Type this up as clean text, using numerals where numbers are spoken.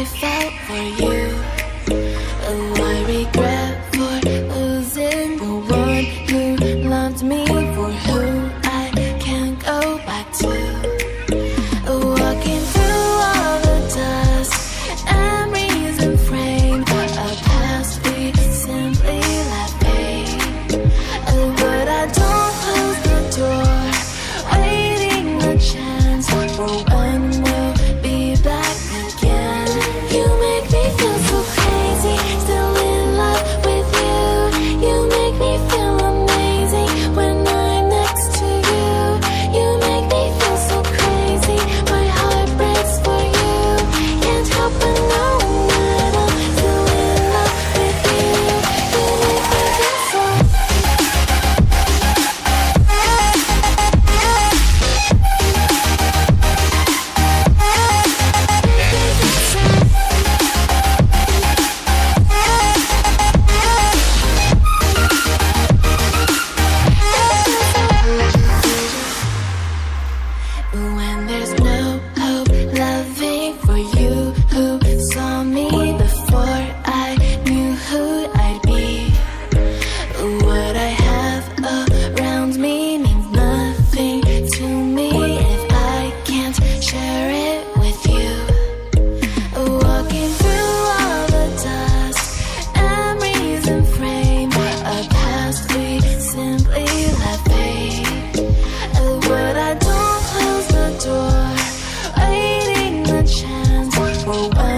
I felt for you. Oh, I regret for losing the one who loved me, for who I can't go back to. Walking through all the dust, memories and frame, a past we simply let fade. Oh, but I don't close the door, waiting a chance for when we'll be back again. You make me feel so crazy, still in love with you. You make me feel amazing when I'm next to you. You make me feel so crazy, my heart breaks for you. Can't help but know that I'm still in love with you. You make me feel so. When there's no hope, loving for you who saw me before I knew who I'd be. What I have around me means nothing to me if I can't share it with you. Walking through all the dust, memories and frame, a past we simply let fade. But I don't close the door, waiting a chance for when